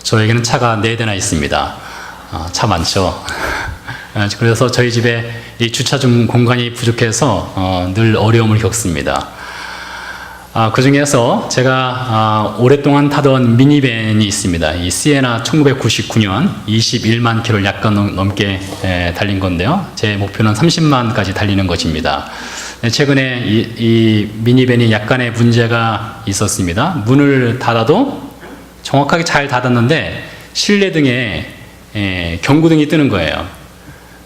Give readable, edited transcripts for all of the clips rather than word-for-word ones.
저에게는 차가 4대나 있습니다. 차 많죠. 그래서 저희 집에 이 주차 중 공간이 부족해서 늘 어려움을 겪습니다. 그 중에서 제가 오랫동안 타던 미니밴이 있습니다. 이 시에나 1999년 21만 킬로를 약간 넘게 달린 건데요. 제 목표는 30만까지 달리는 것입니다. 최근에 이 미니밴이 약간의 문제가 있었습니다. 문을 닫아도 정확하게 잘 닫았는데 실내등에 경고등이 뜨는 거예요.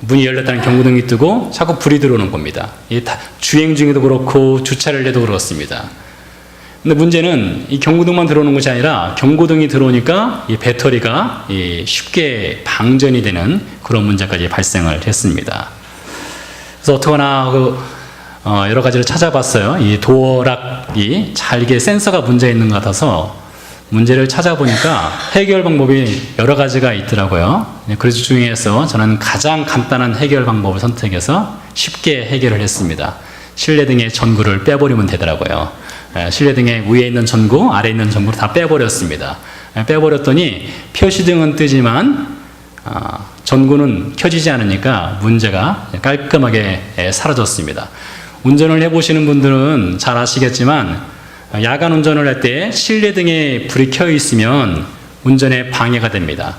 문이 열렸다는 경고등이 뜨고 자꾸 불이 들어오는 겁니다. 주행 중에도 그렇고 주차를 해도 그렇습니다. 근데 문제는 이 경고등만 들어오는 것이 아니라 경고등이 들어오니까 이 배터리가 쉽게 방전이 되는 그런 문제까지 발생을 했습니다. 그래서 어떡하나 여러 가지를 찾아봤어요. 이 도어락이 잘게 센서가 문제 있는 것 같아서 문제를 찾아보니까 해결 방법이 여러 가지가 있더라고요. 그 중에서 저는 가장 간단한 해결 방법을 선택해서 쉽게 해결을 했습니다. 실내등의 전구를 빼버리면 되더라고요. 실내등의 위에 있는 전구, 아래에 있는 전구를 다 빼버렸습니다. 빼버렸더니 표시등은 뜨지만 전구는 켜지지 않으니까 문제가 깔끔하게 사라졌습니다. 운전을 해보시는 분들은 잘 아시겠지만 야간 운전을 할 때 실내등에 불이 켜 있으면 운전에 방해가 됩니다.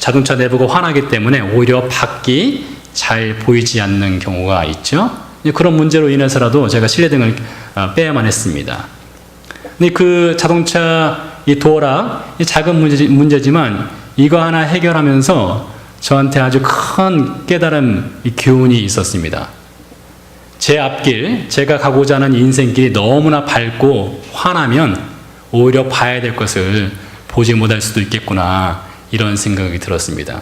자동차 내부가 환하기 때문에 오히려 밖이 잘 보이지 않는 경우가 있죠. 그런 문제로 인해서라도 제가 실내등을 빼야만 했습니다. 근데 그 자동차 이 도어락 작은 문제지만 이거 하나 해결하면서 저한테 아주 큰 깨달음, 교훈이 있었습니다. 제 앞길, 제가 가고자 하는 인생길이 너무나 밝고 환하면 오히려 봐야 될 것을 보지 못할 수도 있겠구나, 이런 생각이 들었습니다.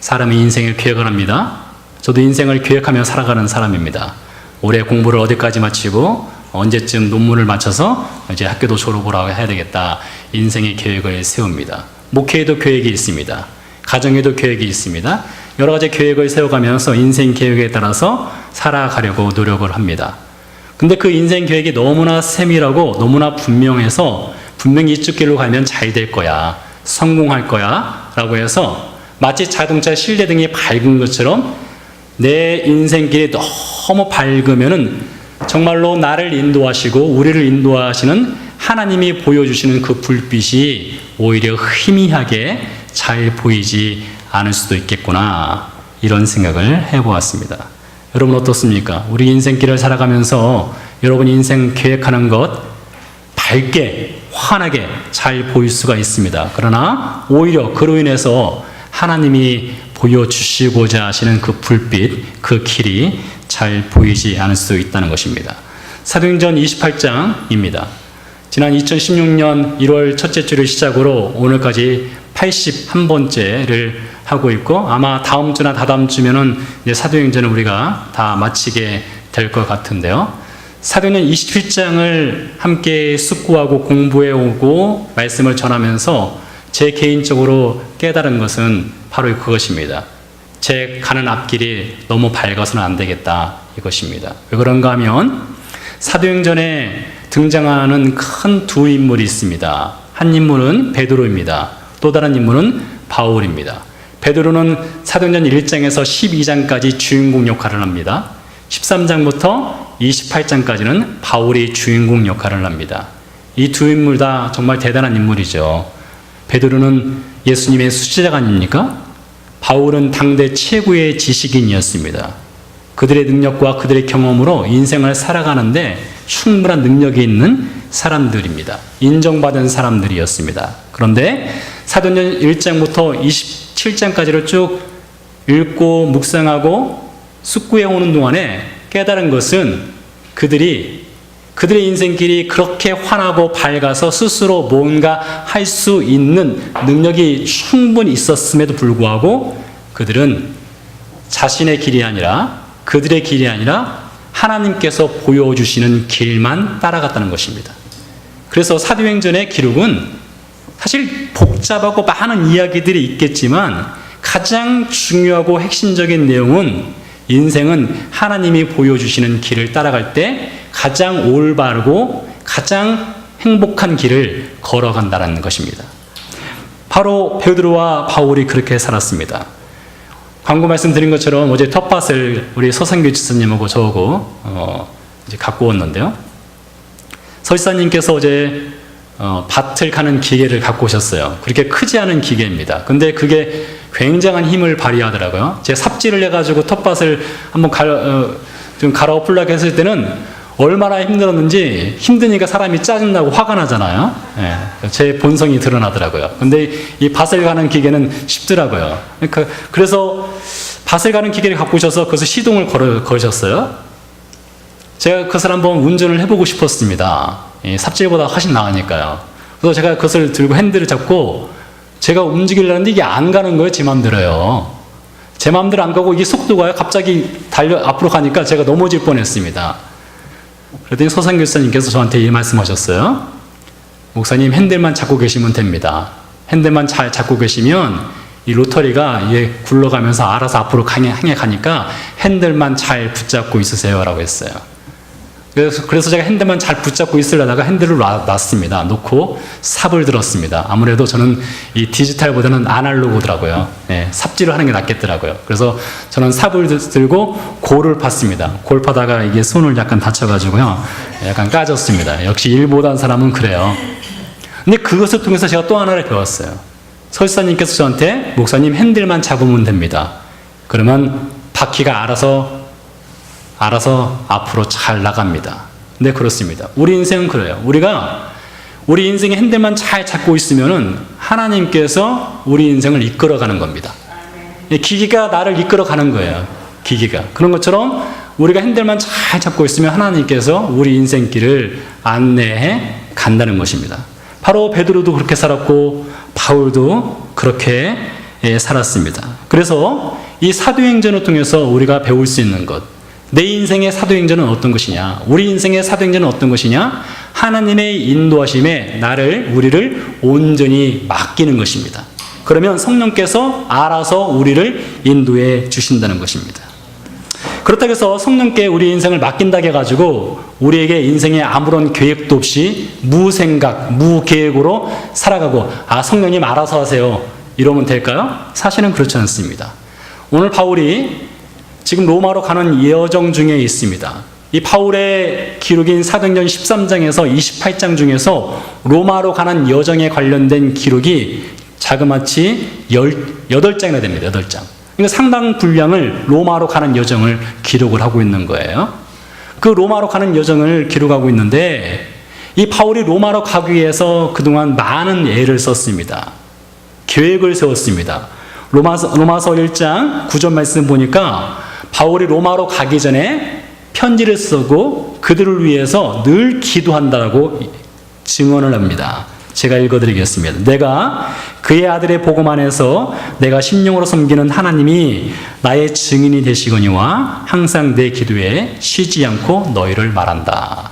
사람이 인생을 계획을 합니다. 저도 인생을 계획하며 살아가는 사람입니다. 올해 공부를 어디까지 마치고 언제쯤 논문을 마쳐서 이제 학교도 졸업을 해야 되겠다, 인생의 계획을 세웁니다. 목회에도 계획이 있습니다. 가정에도 계획이 있습니다. 여러 가지 계획을 세워가면서 인생 계획에 따라서 살아가려고 노력을 합니다. 근데 그 인생 계획이 너무나 세밀하고 너무나 분명해서 분명히 이쪽 길로 가면 잘 될 거야, 성공할 거야 라고 해서 마치 자동차 실내등이 밝은 것처럼 내 인생길이 너무 밝으면은 정말로 나를 인도하시고 우리를 인도하시는 하나님이 보여주시는 그 불빛이 오히려 희미하게 잘 보이지 않을 수도 있겠구나, 이런 생각을 해보았습니다. 여러분 어떻습니까? 우리 인생길을 살아가면서 여러분 인생 계획하는 것 밝게 환하게 잘 보일 수가 있습니다. 그러나 오히려 그로 인해서 하나님이 보여주시고자 하시는 그 불빛, 그 길이 잘 보이지 않을 수 있다는 것입니다. 사도행전 28장입니다. 지난 2016년 1월 첫째 주를 시작으로 오늘까지 81번째를 하고 있고, 아마 다음 주나 다다음 주면은 이제 사도행전을 우리가 다 마치게 될 것 같은데요. 사도행전 27장을 함께 숙고하고 공부해 오고 말씀을 전하면서 제 개인적으로 깨달은 것은 바로 그것입니다. 제 가는 앞길이 너무 밝아서는 안 되겠다, 이것입니다. 왜 그런가 하면 사도행전에 등장하는 큰 두 인물이 있습니다. 한 인물은 베드로입니다. 또 다른 인물은 바울입니다. 베드로는 사도행전 1장에서 12장까지 주인공 역할을 합니다. 13장부터 28장까지는 바울이 주인공 역할을 합니다. 이 두 인물 다 정말 대단한 인물이죠. 베드로는 예수님의 수제자가 아닙니까? 바울은 당대 최고의 지식인이었습니다. 그들의 능력과 그들의 경험으로 인생을 살아가는데 충분한 능력이 있는 사람들입니다. 인정받은 사람들이었습니다. 그런데 사도행전 1장부터 27장까지를 쭉 읽고 묵상하고 숙고해 오는 동안에 깨달은 것은 그들의 인생길이 그렇게 환하고 밝아서 스스로 뭔가 할 수 있는 능력이 충분히 있었음에도 불구하고 그들은 자신의 길이 아니라, 그들의 길이 아니라 하나님께서 보여주시는 길만 따라갔다는 것입니다. 그래서 사도행전의 기록은 사실 복잡하고 많은 이야기들이 있겠지만 가장 중요하고 핵심적인 내용은 인생은 하나님이 보여주시는 길을 따라갈 때 가장 올바르고 가장 행복한 길을 걸어간다는 것입니다. 바로 베드로와 바울이 그렇게 살았습니다. 광고 말씀드린 것처럼 어제 텃밭을 우리 서상규 지사님하고 저하고 이제 갖고 왔는데요. 설사님께서 어제 밭을 가는 기계를 갖고 오셨어요. 그렇게 크지 않은 기계입니다. 근데 그게 굉장한 힘을 발휘하더라고요. 제가 삽질을 해가지고 텃밭을 한번 좀 갈아엎으려고 했을 때는 얼마나 힘들었는지, 힘드니까 사람이 짜증나고 화가 나잖아요. 예, 제 본성이 드러나더라고요. 근데 이 밭을 가는 기계는 쉽더라고요. 그래서 밭을 가는 기계를 갖고 오셔서 그것을 시동을 걸으셨어요. 제가 그것을 한번 운전을 해보고 싶었습니다. 삽질보다 훨씬 나으니까요. 그래서 제가 그것을 들고 핸들을 잡고 제가 움직이려는데 이게 안 가는 거예요. 제 마음대로요. 제 마음대로 안 가고 이게 속도가 갑자기 앞으로 가니까 제가 넘어질 뻔했습니다. 그랬더니 서상규 목사님께서 저한테 이 말씀하셨어요. 목사님, 핸들만 잡고 계시면 됩니다. 핸들만 잘 잡고 계시면 이 로터리가 이게 굴러가면서 알아서 앞으로 향해 가니까 핸들만 잘 붙잡고 있으세요 라고 했어요. 그래서 제가 핸들만 잘 붙잡고 있으려다가 핸들을 놨습니다. 놓고 삽을 들었습니다. 아무래도 저는 이 디지털보다는 아날로그더라고요. 네, 삽질을 하는 게 낫겠더라고요. 그래서 저는 삽을 들고 골을 팠습니다. 골 파다가 이게 손을 약간 다쳐가지고요. 약간 까졌습니다. 역시 일 못한 사람은 그래요. 근데 그것을 통해서 제가 또 하나를 배웠어요. 설사님께서 저한테 목사님 핸들만 잡으면 됩니다. 그러면 바퀴가 알아서 앞으로 잘 나갑니다. 네, 그렇습니다. 우리 인생은 그래요. 우리 인생의 핸들만 잘 잡고 있으면은 하나님께서 우리 인생을 이끌어가는 겁니다. 기기가 나를 이끌어가는 거예요. 기기가. 그런 것처럼 우리가 핸들만 잘 잡고 있으면 하나님께서 우리 인생길을 안내해 간다는 것입니다. 바로 베드로도 그렇게 살았고 바울도 그렇게 살았습니다. 그래서 이 사도행전을 통해서 우리가 배울 수 있는 것, 내 인생의 사도행전은 어떤 것이냐? 우리 인생의 사도행전은 어떤 것이냐? 하나님의 인도하심에 우리를 온전히 맡기는 것입니다. 그러면 성령께서 알아서 우리를 인도해 주신다는 것입니다. 그렇다고 해서 성령께 우리 인생을 맡긴다고 해가지고 우리에게 인생에 아무런 계획도 없이 무생각, 무계획으로 살아가고 성령님 알아서 하세요. 이러면 될까요? 사실은 그렇지 않습니다. 오늘 바울이 지금 로마로 가는 여정 중에 있습니다. 이 바울의 기록인 사도행전 13장에서 28장 중에서 로마로 가는 여정에 관련된 기록이 자그마치 8장이나 됩니다. 8장. 그러니까 상당 분량을 로마로 가는 여정을 기록을 하고 있는 거예요. 그 로마로 가는 여정을 기록하고 있는데 이 바울이 로마로 가기 위해서 그동안 많은 애를 썼습니다. 계획을 세웠습니다. 로마서 1장 9절 말씀 보니까 바울이 로마로 가기 전에 편지를 쓰고 그들을 위해서 늘 기도한다고 증언을 합니다. 제가 읽어드리겠습니다. 내가 그의 아들의 복음 안에서 내가 심령으로 섬기는 하나님이 나의 증인이 되시거니와 항상 내 기도에 쉬지 않고 너희를 말한다.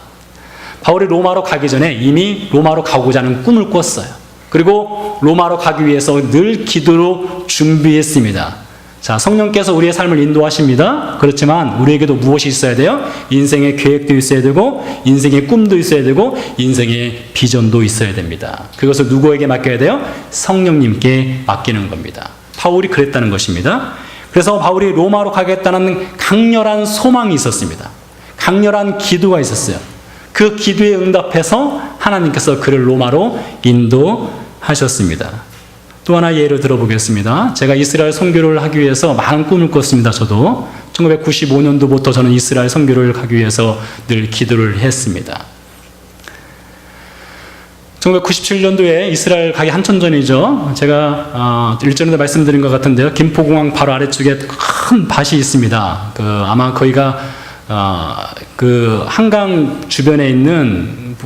바울이 로마로 가기 전에 이미 로마로 가고자 하는 꿈을 꿨어요. 그리고 로마로 가기 위해서 늘 기도로 준비했습니다. 자, 성령께서 우리의 삶을 인도하십니다. 그렇지만 우리에게도 무엇이 있어야 돼요? 인생의 계획도 있어야 되고 인생의 꿈도 있어야 되고 인생의 비전도 있어야 됩니다. 그것을 누구에게 맡겨야 돼요? 성령님께 맡기는 겁니다. 바울이 그랬다는 것입니다. 그래서 바울이 로마로 가겠다는 강렬한 소망이 있었습니다. 강렬한 기도가 있었어요. 그 기도에 응답해서 하나님께서 그를 로마로 인도하셨습니다. 또 하나 예를 들어보겠습니다. 제가 이스라엘 선교를 하기 위해서 많은 꿈을 꿨습니다. 저도 1995년도부터 저는 이스라엘 선교를 가기 위해서 늘 기도를 했습니다. 1997년도에 이스라엘 가기 한참 전이죠. 제가 일전에도 말씀드린 것 같은데요. 김포공항 바로 아래쪽에 큰 밭이 있습니다. 아마 거기가 그 한강 주변에 있는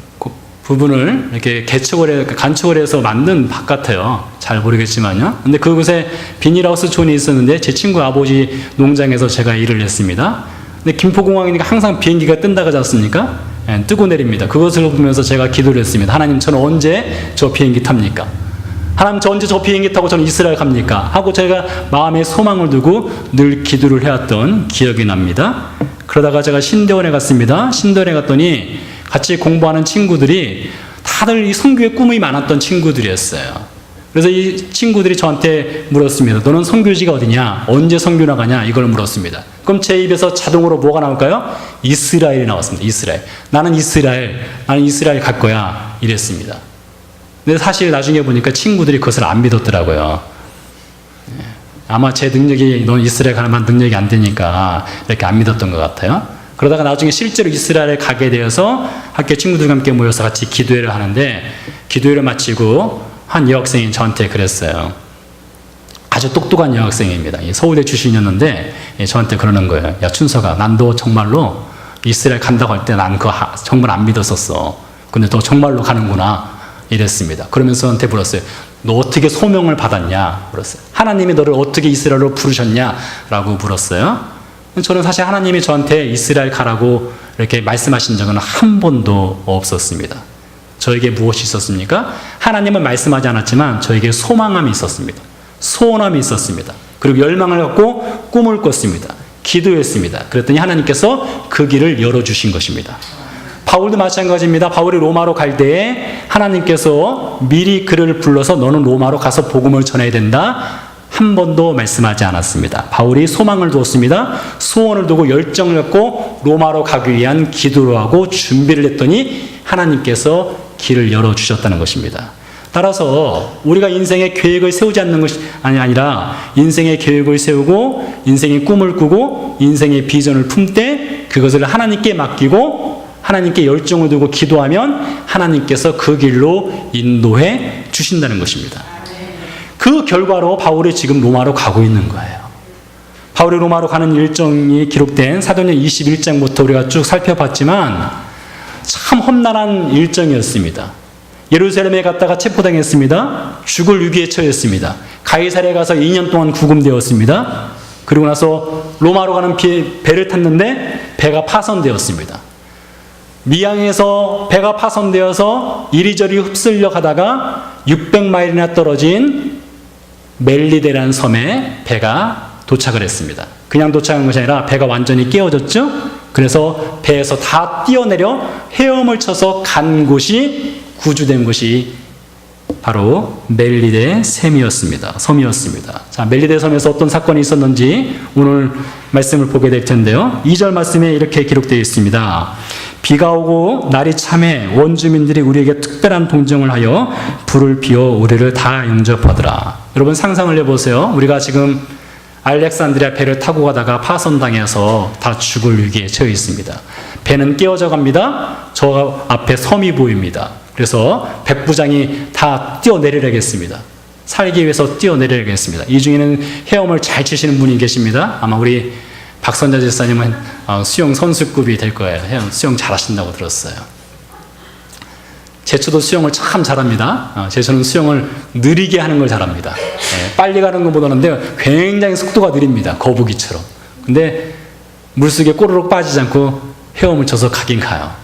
부분을 이렇게 간척을 해서 만든 밭 같아요. 잘 모르겠지만요. 근데 그곳에 비닐하우스 촌이 있었는데 제 친구 아버지 농장에서 제가 일을 했습니다. 근데 김포공항이니까 항상 비행기가 뜬다고 하지 않습니까? 예, 뜨고 내립니다. 그것을 보면서 제가 기도를 했습니다. 하나님, 저는 언제 저 비행기 탑니까? 하나님, 저 언제 저 비행기 타고 저는 이스라엘 갑니까? 하고 제가 마음에 소망을 두고 늘 기도를 해왔던 기억이 납니다. 그러다가 제가 신대원에 갔습니다. 신대원에 갔더니 같이 공부하는 친구들이 다들 이 선교의 꿈이 많았던 친구들이었어요. 그래서 이 친구들이 저한테 물었습니다. 너는 선교지가 어디냐? 언제 선교 나가냐? 이걸 물었습니다. 그럼 제 입에서 자동으로 뭐가 나올까요? 이스라엘이 나왔습니다. 이스라엘. 나는 이스라엘 갈 거야. 이랬습니다. 근데 사실 나중에 보니까 친구들이 그것을 안 믿었더라고요. 아마 제 능력이, 넌 이스라엘 가는 만 능력이 안 되니까 이렇게 안 믿었던 것 같아요. 그러다가 나중에 실제로 이스라엘에 가게 되어서 학교 친구들과 함께 모여서 같이 기도회를 하는데, 기도회를 마치고 한 여학생이 저한테 그랬어요. 아주 똑똑한 여학생입니다. 서울대 출신이었는데 저한테 그러는 거예요. 야, 춘서가, 난 너 정말로 이스라엘 간다고 할 때 난 그거 정말 안 믿었었어. 근데 너 정말로 가는구나. 이랬습니다. 그러면서 저한테 물었어요. 너 어떻게 소명을 받았냐? 물었어요. 하나님이 너를 어떻게 이스라엘로 부르셨냐? 라고 물었어요. 저는 사실 하나님이 저한테 이스라엘 가라고 이렇게 말씀하신 적은 한 번도 없었습니다. 저에게 무엇이 있었습니까? 하나님은 말씀하지 않았지만 저에게 소망함이 있었습니다. 소원함이 있었습니다. 그리고 열망을 갖고 꿈을 꿨습니다. 기도했습니다. 그랬더니 하나님께서 그 길을 열어주신 것입니다. 바울도 마찬가지입니다. 바울이 로마로 갈 때에 하나님께서 미리 그를 불러서 너는 로마로 가서 복음을 전해야 된다. 한 번도 말씀하지 않았습니다. 바울이 소망을 두었습니다. 소원을 두고 열정을 갖고 로마로 가기 위한 기도를 하고 준비를 했더니 하나님께서 길을 열어주셨다는 것입니다. 따라서 우리가 인생의 계획을 세우지 않는 것이 아니라 인생의 계획을 세우고 인생의 꿈을 꾸고 인생의 비전을 품되 그것을 하나님께 맡기고 하나님께 열정을 두고 기도하면 하나님께서 그 길로 인도해 주신다는 것입니다. 그 결과로 바울이 지금 로마로 가고 있는 거예요. 바울이 로마로 가는 일정이 기록된 사도행전 21장부터 우리가 쭉 살펴봤지만 참 험난한 일정이었습니다. 예루살렘에 갔다가 체포당했습니다. 죽을 위기에 처했습니다. 가이사랴에 가서 2년 동안 구금되었습니다. 그리고 나서 로마로 가는 배를 탔는데 배가 파손되었습니다. 미항에서 배가 파손되어서 이리저리 휩쓸려 가다가 600마일이나 떨어진 멜리데라는 섬에 배가 도착을 했습니다. 그냥 도착한 것이 아니라 배가 완전히 깨어졌죠. 그래서 배에서 다 뛰어내려 헤엄을 쳐서 간 곳이 구주된 곳이 바로 멜리데 섬이었습니다. 자, 멜리데 섬에서 어떤 사건이 있었는지 오늘 말씀을 보게 될 텐데요. 2절 말씀에 이렇게 기록되어 있습니다. 비가 오고 날이 참해 원주민들이 우리에게 특별한 동정을 하여 불을 피워 우리를 다 영접하더라. 여러분 상상을 해보세요. 우리가 지금 알렉산드리아 배를 타고 가다가 파손당해서 다 죽을 위기에 처해 있습니다. 배는 깨어져 갑니다. 저 앞에 섬이 보입니다. 그래서 백부장이 다 뛰어내리려겠습니다. 살기 위해서 뛰어내리려겠습니다. 이 중에는 헤엄을 잘 치시는 분이 계십니다. 아마 우리 박선자 집사님은 수영 선수급이 될 거예요. 수영 잘하신다고 들었어요. 제초도 수영을 참 잘합니다. 제초는 수영을 느리게 하는 걸 잘합니다. 빨리 가는 것보다는 굉장히 속도가 느립니다. 거북이처럼. 근데 물속에 꼬르륵 빠지지 않고 헤엄을 쳐서 가긴 가요.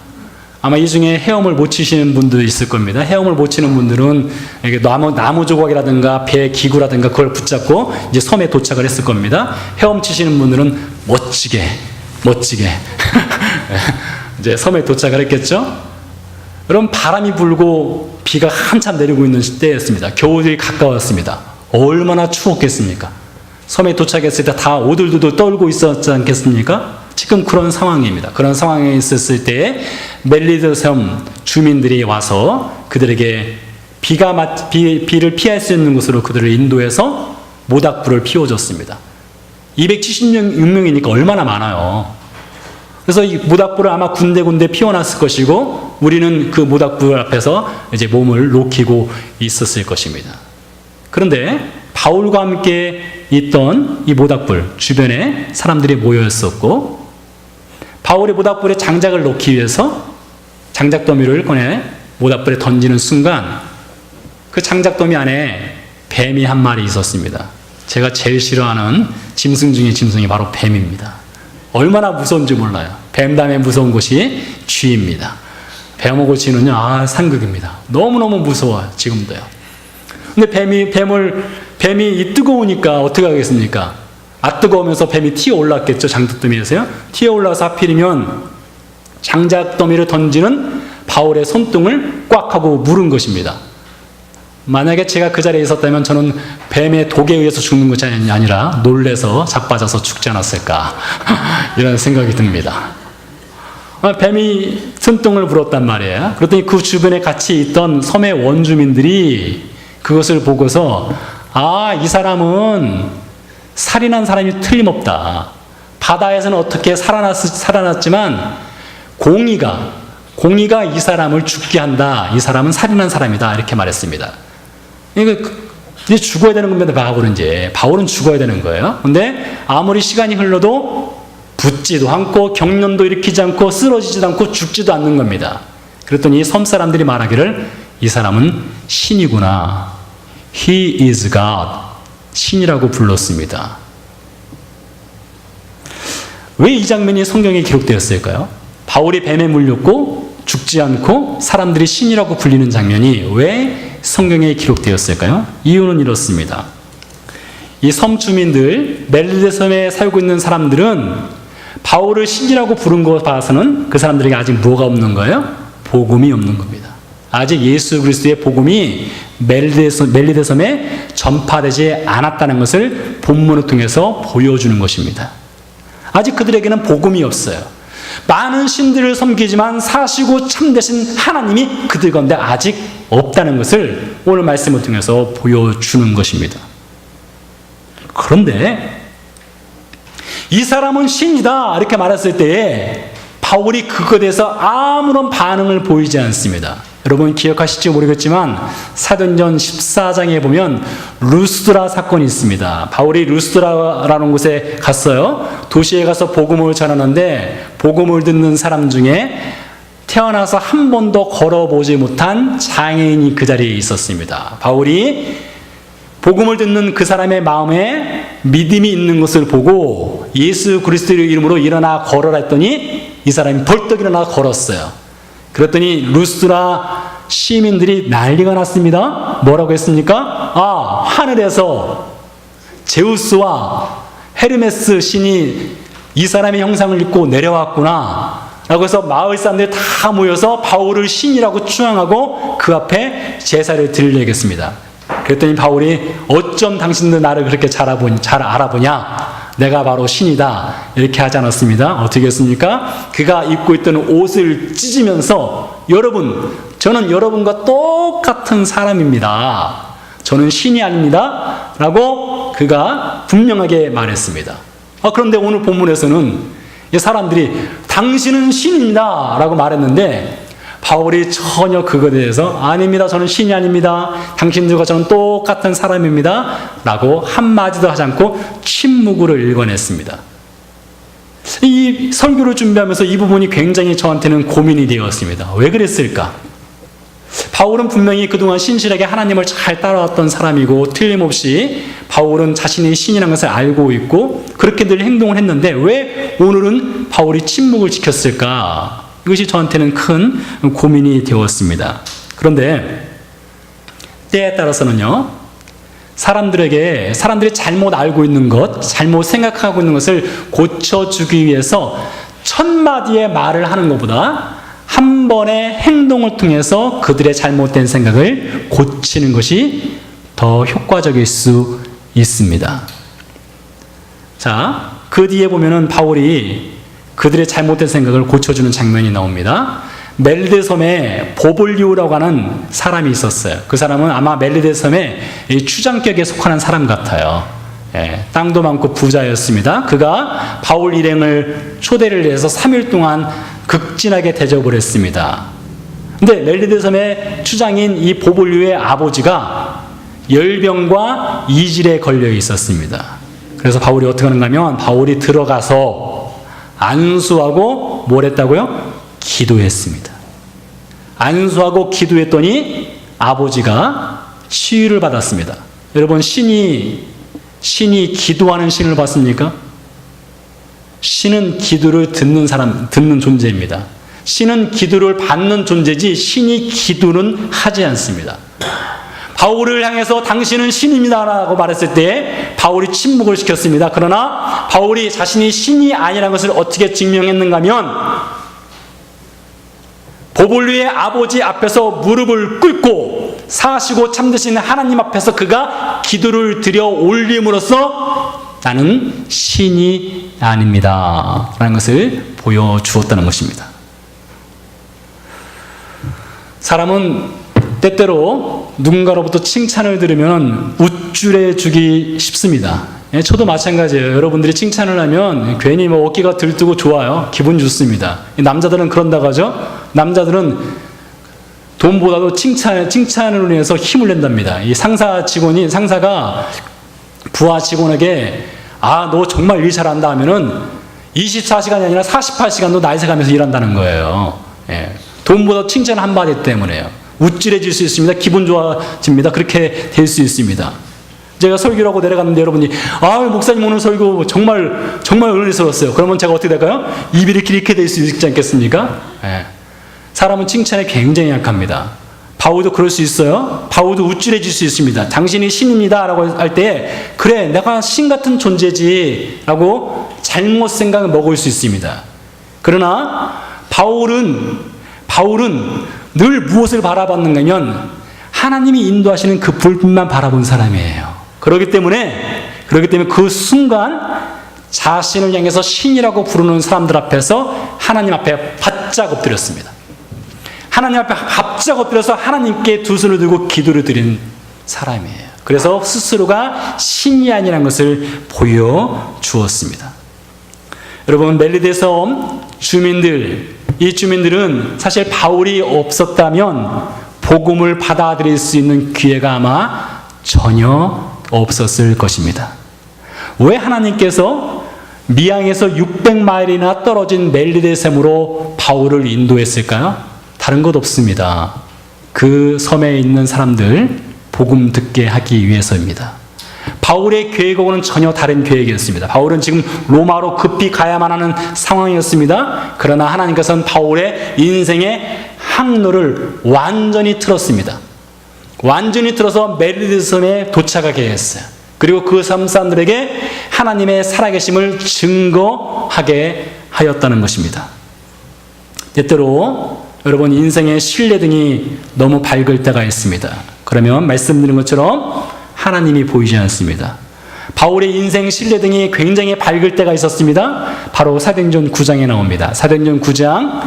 아마 이 중에 헤엄을 못 치시는 분도 있을 겁니다. 헤엄을 못 치는 분들은 나무 조각이라든가 배 기구라든가 그걸 붙잡고 이제 섬에 도착을 했을 겁니다. 헤엄 치시는 분들은 멋지게 이제 섬에 도착을 했겠죠. 여러분 바람이 불고 비가 한참 내리고 있는 때였습니다. 겨울이 가까웠습니다. 얼마나 추웠겠습니까? 섬에 도착했을 때 다 오들오들 떨고 있었지 않겠습니까? 지금 그런 상황입니다. 그런 상황에 있었을 때 멜리데 섬 주민들이 와서 그들에게 비를 피할 수 있는 곳으로 그들을 인도해서 모닥불을 피워줬습니다. 276명이니까 얼마나 많아요. 그래서 이 모닥불을 아마 군데군데 피워놨을 것이고 우리는 그 모닥불 앞에서 이제 몸을 녹이고 있었을 것입니다. 그런데 바울과 함께 있던 이 모닥불 주변에 사람들이 모여 있었고 바울이 모닥불에 장작을 넣기 위해서 장작더미를 꺼내 모닥불에 던지는 순간 그 장작더미 안에 뱀이 한 마리 있었습니다. 제가 제일 싫어하는 짐승 중에 짐승이 바로 뱀입니다. 얼마나 무서운지 몰라요. 뱀 다음에 무서운 것이 쥐입니다. 뱀하고 쥐는요, 상극입니다. 너무너무 무서워요. 지금도요. 근데 뱀이 이 뜨거우니까 어떻게 하겠습니까? 뜨거우면서 뱀이 튀어 올랐겠죠. 장작더미에서요. 튀어 올라서 하필이면 장작더미를 던지는 바울의 손등을 꽉 하고 물은 것입니다. 만약에 제가 그 자리에 있었다면 저는 뱀의 독에 의해서 죽는 것이 아니라 놀래서 자빠져서 죽지 않았을까 이런 생각이 듭니다. 뱀이 손등을 불었단 말이에요. 그랬더니 그 주변에 같이 있던 섬의 원주민들이 그것을 보고서 이 사람은 살인한 사람이 틀림없다. 바다에서는 어떻게 살아났지만 공의가 이 사람을 죽게 한다. 이 사람은 살인한 사람이다. 이렇게 말했습니다. 이제 죽어야 되는 겁니다. 바울은 죽어야 되는 거예요. 근데 아무리 시간이 흘러도 붙지도 않고 경련도 일으키지 않고 쓰러지지도 않고 죽지도 않는 겁니다. 그랬더니 섬 사람들이 말하기를 이 사람은 신이구나. He is God. 신이라고 불렀습니다. 왜 이 장면이 성경에 기록되었을까요? 바울이 뱀에 물렸고 죽지 않고 사람들이 신이라고 불리는 장면이 왜 성경에 기록되었을까요? 이유는 이렇습니다. 이 섬 주민들, 멜리데 섬에 살고 있는 사람들은 바울을 신이라고 부른 것 봐서는 그 사람들에게 아직 뭐가 없는 거예요? 복음이 없는 겁니다. 아직 예수 그리스도의 복음이 멜리데 섬에 전파되지 않았다는 것을 본문을 통해서 보여주는 것입니다. 아직 그들에게는 복음이 없어요. 많은 신들을 섬기지만 사시고 참되신 하나님이 그들 가운데 아직 없다는 것을 오늘 말씀을 통해서 보여주는 것입니다. 그런데 이 사람은 신이다 이렇게 말했을 때에 바울이 그것에 대해서 아무런 반응을 보이지 않습니다. 여러분 기억하실지 모르겠지만 사도행전 14장에 보면 루스드라 사건이 있습니다. 바울이 루스드라라는 곳에 갔어요. 도시에 가서 복음을 전하는데 복음을 듣는 사람 중에 태어나서 한 번도 걸어보지 못한 장애인이 그 자리에 있었습니다. 바울이 복음을 듣는 그 사람의 마음에 믿음이 있는 것을 보고 예수 그리스도의 이름으로 일어나 걸어라 했더니 이 사람이 벌떡 일어나 걸었어요. 그랬더니 루스드라 시민들이 난리가 났습니다. 뭐라고 했습니까? 하늘에서 제우스와 헤르메스 신이 이 사람의 형상을 입고 내려왔구나 라고 해서 마을 사람들이 다 모여서 바울을 신이라고 추앙하고 그 앞에 제사를 드리려겠습니다. 그랬더니 바울이 어쩜 당신들 나를 그렇게 잘 알아보냐? 내가 바로 신이다. 이렇게 하지 않았습니다. 어떻게 했습니까? 그가 입고 있던 옷을 찢으면서 여러분, 저는 여러분과 똑같은 사람입니다. 저는 신이 아닙니다. 라고 그가 분명하게 말했습니다. 그런데 오늘 본문에서는 이 사람들이 당신은 신입니다. 라고 말했는데 바울이 전혀 그것에 대해서 아닙니다. 저는 신이 아닙니다. 당신들과 저는 똑같은 사람입니다. 라고 한마디도 하지 않고 침묵을 일궈냈습니다. 이 설교를 준비하면서 이 부분이 굉장히 저한테는 고민이 되었습니다. 왜 그랬을까? 바울은 분명히 그동안 신실하게 하나님을 잘 따라왔던 사람이고 틀림없이 바울은 자신이 신이라는 것을 알고 있고 그렇게 늘 행동을 했는데 왜 오늘은 바울이 침묵을 지켰을까? 이것이 저한테는 큰 고민이 되었습니다. 그런데 때에 따라서는요, 사람들이 잘못 알고 있는 것, 잘못 생각하고 있는 것을 고쳐주기 위해서 1000마디의 말을 하는 것보다 한 번의 행동을 통해서 그들의 잘못된 생각을 고치는 것이 더 효과적일 수 있습니다. 자, 그 뒤에 보면은 바울이 그들의 잘못된 생각을 고쳐주는 장면이 나옵니다. 멜리데 섬에 보볼리오라고 하는 사람이 있었어요. 그 사람은 아마 멜리데 섬의 추장격에 속하는 사람 같아요. 땅도 많고 부자였습니다. 그가 바울 일행을 초대를 해서 3일 동안 극진하게 대접을 했습니다. 근데 멜리데 섬의 추장인 이 보볼리오의 아버지가 열병과 이질에 걸려 있었습니다. 그래서 바울이 어떻게 하는가 하면 바울이 들어가서 안수하고 뭘 했다고요? 기도했습니다. 안수하고 기도했더니 아버지가 치유를 받았습니다. 여러분 신이 기도하는 신을 봤습니까? 신은 기도를 듣는 존재입니다. 신은 기도를 받는 존재지 신이 기도는 하지 않습니다. 바울을 향해서 당신은 신입니다 라고 말했을 때 바울이 침묵을 시켰습니다. 그러나 바울이 자신이 신이 아니라는 것을 어떻게 증명했는가 하면 보볼리오의 아버지 앞에서 무릎을 꿇고 사시고 참되신 하나님 앞에서 그가 기도를 드려 올림으로써 나는 신이 아닙니다 라는 것을 보여주었다는 것입니다. 사람은 때때로 누군가로부터 칭찬을 들으면 우쭐해주기 쉽습니다. 저도 마찬가지예요. 여러분들이 칭찬을 하면 괜히 뭐 어깨가 들뜨고 좋아요. 기분 좋습니다. 남자들은 그런다고 하죠. 남자들은 돈보다도 칭찬으로 인해서 힘을 낸답니다. 이 상사가 부하 직원에게 너 정말 일 잘한다 하면은 24시간이 아니라 48시간도 날 새가면서 일한다는 거예요. 돈보다 칭찬 한마디 때문에요. 우쭐해질 수 있습니다. 기분 좋아집니다. 그렇게 될 수 있습니다. 제가 설교를 하고 내려갔는데 여러분이 목사님 오늘 설교 정말 은혜스러웠어요. 그러면 제가 어떻게 될까요? 입이 이렇게 될 수 있지 않겠습니까? 사람은 칭찬에 굉장히 약합니다. 바울도 그럴 수 있어요. 바울도 우쭐해질 수 있습니다. 당신이 신입니다 라고 할 때 그래 내가 신 같은 존재지 라고 잘못 생각을 먹을 수 있습니다. 그러나 바울은 늘 무엇을 바라봤는가 하면 하나님이 인도하시는 그 불빛만 바라본 사람이에요. 그렇기 때문에 그 순간 자신을 향해서 신이라고 부르는 사람들 앞에서 하나님 앞에 바짝 엎드렸습니다. 하나님 앞에 바짝 엎드려서 하나님께 두 손을 들고 기도를 드린 사람이에요. 그래서 스스로가 신이 아니라는 것을 보여주었습니다. 여러분, 멜리데 섬 이 주민들은 사실 바울이 없었다면 복음을 받아들일 수 있는 기회가 아마 전혀 없었을 것입니다. 왜 하나님께서 미양에서 600마일이나 떨어진 멜리데 섬으로 바울을 인도했을까요? 다른 것 없습니다. 그 섬에 있는 사람들 복음 듣게 하기 위해서입니다. 바울의 계획하고는 전혀 다른 계획이었습니다. 바울은 지금 로마로 급히 가야만 하는 상황이었습니다. 그러나 하나님께서는 바울의 인생의 항로를 완전히 틀었습니다. 완전히 틀어서 멜리데 섬에 도착하게 했어요. 그리고 그 섬 사람들에게 하나님의 살아계심을 증거하게 하였다는 것입니다. 때때로 여러분 인생의 신뢰등이 너무 밝을 때가 있습니다. 그러면 말씀드린 것처럼 하나님이 보이지 않습니다. 바울의 인생 신뢰등이 굉장히 밝을 때가 있었습니다. 바로 사도행전 9장에 나옵니다. 사도행전 9장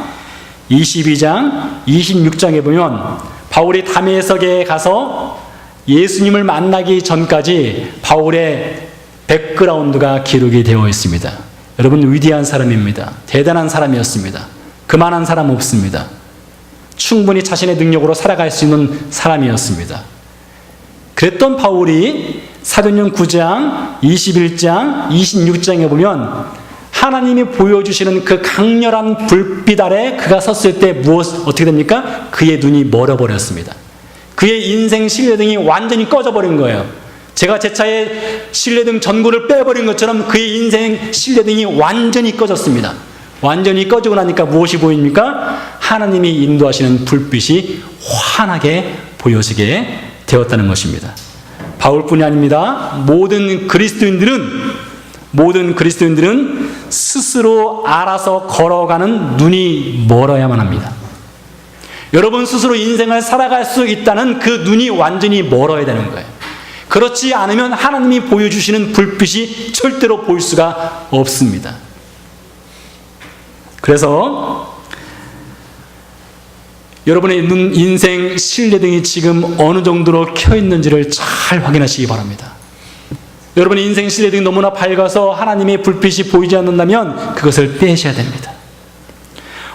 22장 26장에 보면 바울이 다메섹에 가서 예수님을 만나기 전까지 바울의 백그라운드가 기록이 되어 있습니다. 여러분 위대한 사람입니다. 대단한 사람이었습니다. 그만한 사람 없습니다. 충분히 자신의 능력으로 살아갈 수 있는 사람이었습니다. 그랬던 바울이 사도행전 9장, 21장, 26장에 보면 하나님이 보여주시는 그 강렬한 불빛 아래 그가 섰을 때 어떻게 됩니까? 그의 눈이 멀어버렸습니다. 그의 인생 신뢰등이 완전히 꺼져버린 거예요. 제가 제 차에 신뢰등 전구를 빼버린 것처럼 그의 인생 신뢰등이 완전히 꺼졌습니다. 완전히 꺼지고 나니까 무엇이 보입니까? 하나님이 인도하시는 불빛이 환하게 보여지게 되었다는 것입니다. 바울뿐이 아닙니다. 모든 그리스도인들은 스스로 알아서 걸어가는 눈이 멀어야만 합니다. 여러분 스스로 인생을 살아갈 수 있다는 그 눈이 완전히 멀어야 되는 거예요. 그렇지 않으면 하나님이 보여주시는 불빛이 절대로 보일 수가 없습니다. 그래서 여러분의 인생 신뢰등이 지금 어느 정도로 켜 있는지를 잘 확인하시기 바랍니다. 여러분의 인생 신뢰등이 너무나 밝아서 하나님의 불빛이 보이지 않는다면 그것을 빼셔야 됩니다.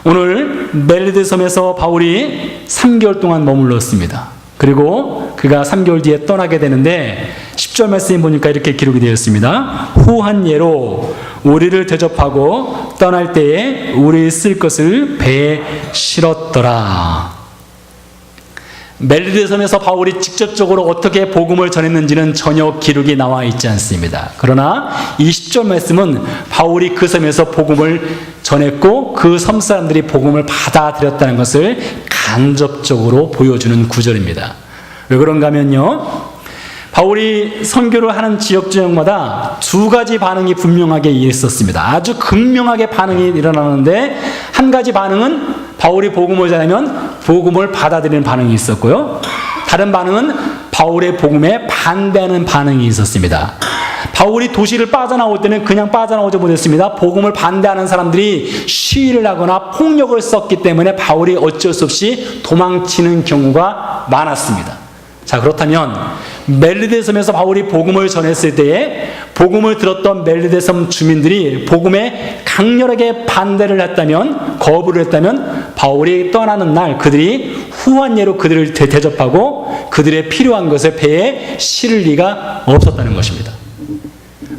오늘 멜리데 섬에서 바울이 3개월 동안 머물렀습니다. 그리고 그가 3개월 뒤에 떠나게 되는데 10절 말씀에 보니까 이렇게 기록이 되어 있습니다. 후한 예로 우리를 대접하고 떠날 때에 우리 쓸 것을 배에 실었더라. 멜리데 섬에서 바울이 직접적으로 어떻게 복음을 전했는지는 전혀 기록이 나와 있지 않습니다. 그러나 이 10절 말씀은 바울이 그 섬에서 복음을 전했고 그 섬 사람들이 복음을 받아들였다는 것을 간접적으로 보여주는 구절입니다. 왜 그런가 하면요, 바울이 선교를 하는 지역마다 두 가지 반응이 분명하게 있었습니다. 아주 극명하게 반응이 일어나는데 한 가지 반응은 바울이 복음을 전하면 복음을 받아들이는 반응이 있었고요. 다른 반응은 바울의 복음에 반대하는 반응이 있었습니다. 바울이 도시를 빠져나올 때는 그냥 빠져나오지 못했습니다. 복음을 반대하는 사람들이 시위를 하거나 폭력을 썼기 때문에 바울이 어쩔 수 없이 도망치는 경우가 많았습니다. 자, 그렇다면 멜리데 섬에서 바울이 복음을 전했을 때에 복음을 들었던 멜리데 섬 주민들이 복음에 강렬하게 반대를 했다면, 거부를 했다면 바울이 떠나는 날 그들이 후한 예로 그들을 대접하고 그들의 필요한 것을 배에 실을 리가 없었다는 것입니다.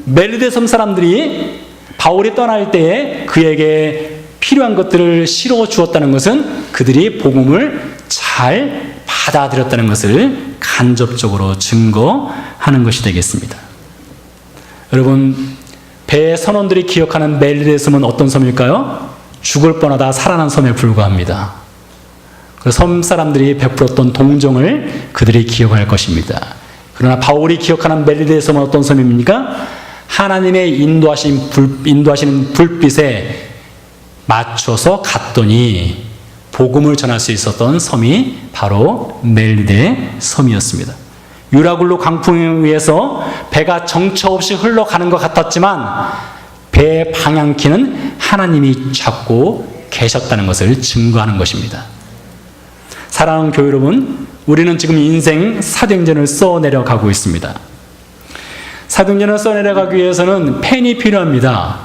멜리데 섬 사람들이 바울이 떠날 때에 그에게 필요한 것들을 실어 주었다는 것은 그들이 복음을 잘 받아들였다는 것을 간접적으로 증거하는 것이 되겠습니다. 여러분, 배의 선원들이 기억하는 멜리데 섬은 어떤 섬일까요? 죽을 뻔하다 살아난 섬에 불과합니다. 그 섬 사람들이 베풀었던 동정을 그들이 기억할 것입니다. 그러나 바울이 기억하는 멜리데 섬은 어떤 섬입니까? 하나님의 인도하시는 불빛에 맞춰서 갔더니 복음을 전할 수 있었던 섬이 바로 멜리데 섬이었습니다. 유라굴로 강풍에 의해서 배가 정처 없이 흘러가는 것 같았지만 배의 방향키는 하나님이 잡고 계셨다는 것을 증거하는 것입니다. 사랑하는 교회 여러분, 우리는 지금 인생 사도행전을 써내려가고 있습니다. 사도행전을 써내려가기 위해서는 펜이 필요합니다.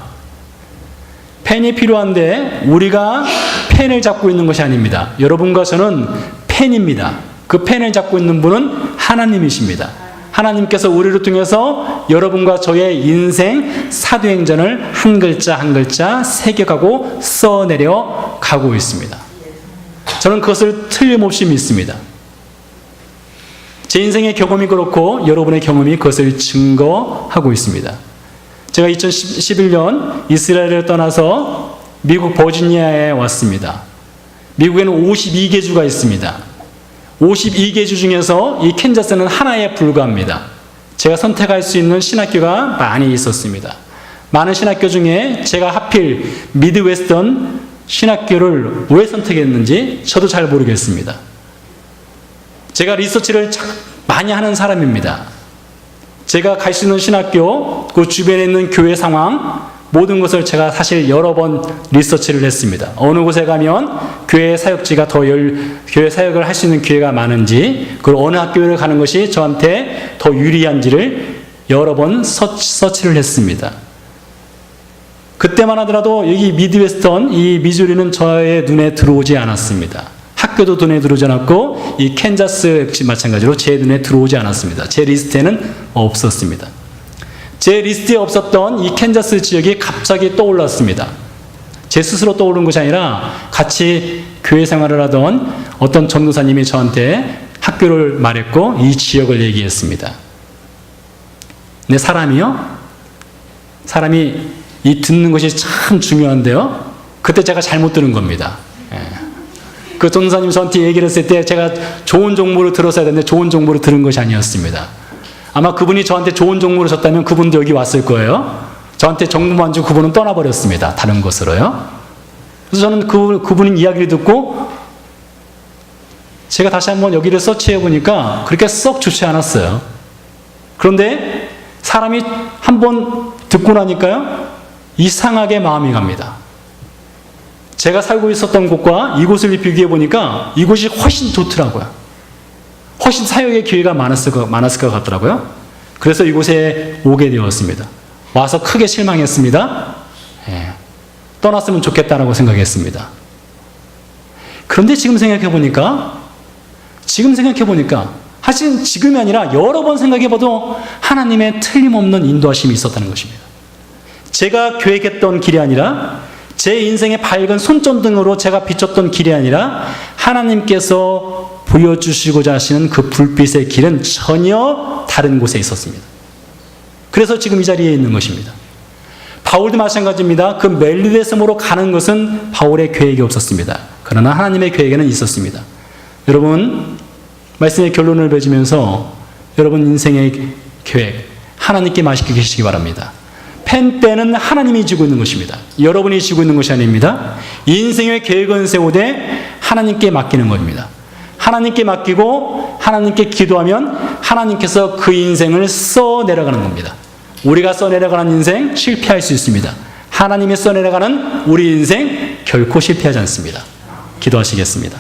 펜이 필요한데 우리가 펜을 잡고 있는 것이 아닙니다. 여러분과 저는 펜입니다. 그 펜을 잡고 있는 분은 하나님이십니다. 하나님께서 우리를 통해서 여러분과 저의 인생 사도행전을 한 글자 한 글자 새겨가고 써내려 가고 있습니다. 저는 그것을 틀림없이 믿습니다. 제 인생의 경험이 그렇고 여러분의 경험이 그것을 증거하고 있습니다. 제가 2011년 이스라엘을 떠나서 미국 버지니아에 왔습니다. 미국에는 52개 주가 있습니다. 52개 주 중에서 이 캔자스는 하나에 불과합니다. 제가 선택할 수 있는 신학교가 많이 있었습니다. 많은 신학교 중에 제가 하필 미드웨스턴 신학교를 왜 선택했는지 저도 잘 모르겠습니다. 제가 리서치를 많이 하는 사람입니다. 제가 갈 수 있는 신학교, 그 주변에 있는 교회 상황, 모든 것을 제가 사실 여러 번 리서치를 했습니다. 어느 곳에 가면 교회 사역지가 교회 사역을 할 수 있는 기회가 많은지, 그리고 어느 학교를 가는 것이 저한테 더 유리한지를 여러 번 서치를 했습니다. 그때만 하더라도 여기 미드웨스턴, 이 미주리는 저의 눈에 들어오지 않았습니다. 학교도 눈에 들어오지 않았고 이 캔자스 역시 마찬가지로 제 눈에 들어오지 않았습니다. 제 리스트에는 없었습니다. 제 리스트에 없었던 이 캔자스 지역이 갑자기 떠올랐습니다. 제 스스로 떠오른 것이 아니라 같이 교회 생활을 하던 어떤 전도사님이 저한테 학교를 말했고 이 지역을 얘기했습니다. 근데 사람이 이 듣는 것이 참 중요한데요. 그때 제가 잘못 들은 겁니다. 그 전도사님 저한테 얘기를 했을 때 제가 좋은 정보를 들었어야 되는데 좋은 정보를 들은 것이 아니었습니다. 아마 그분이 저한테 좋은 정보를 줬다면 그분도 여기 왔을 거예요. 저한테 정보만 주고 그분은 떠나버렸습니다. 다른 곳으로요. 그래서 저는 그분의 이야기를 듣고 제가 다시 한번 여기를 서치해 보니까 그렇게 썩 좋지 않았어요. 그런데 사람이 한번 듣고 나니까요, 이상하게 마음이 갑니다. 제가 살고 있었던 곳과 이곳을 비교해 보니까 이곳이 훨씬 좋더라고요. 훨씬 사역의 기회가 많았을 것 같더라고요. 그래서 이곳에 오게 되었습니다. 와서 크게 실망했습니다. 떠났으면 좋겠다라고 생각했습니다. 그런데 지금 생각해 보니까 사실 지금이 아니라 여러 번 생각해 봐도 하나님의 틀림없는 인도하심이 있었다는 것입니다. 제가 계획했던 길이 아니라 제 인생의 밝은 손전등으로 제가 비췄던 길이 아니라 하나님께서 보여주시고자 하시는 그 불빛의 길은 전혀 다른 곳에 있었습니다. 그래서 지금 이 자리에 있는 것입니다. 바울도 마찬가지입니다. 그 멜리데 섬으로 가는 것은 바울의 계획이 없었습니다. 그러나 하나님의 계획에는 있었습니다. 여러분, 말씀의 결론을 맺으면서 여러분 인생의 계획 하나님께 맡기고 계시기 바랍니다. 펜배는 하나님이 지고 있는 것입니다. 여러분이 지고 있는 것이 아닙니다. 인생의 계획은 세우되 하나님께 맡기는 겁니다. 하나님께 맡기고 하나님께 기도하면 하나님께서 그 인생을 써내려가는 겁니다. 우리가 써내려가는 인생 실패할 수 있습니다. 하나님이 써내려가는 우리 인생 결코 실패하지 않습니다. 기도하시겠습니다.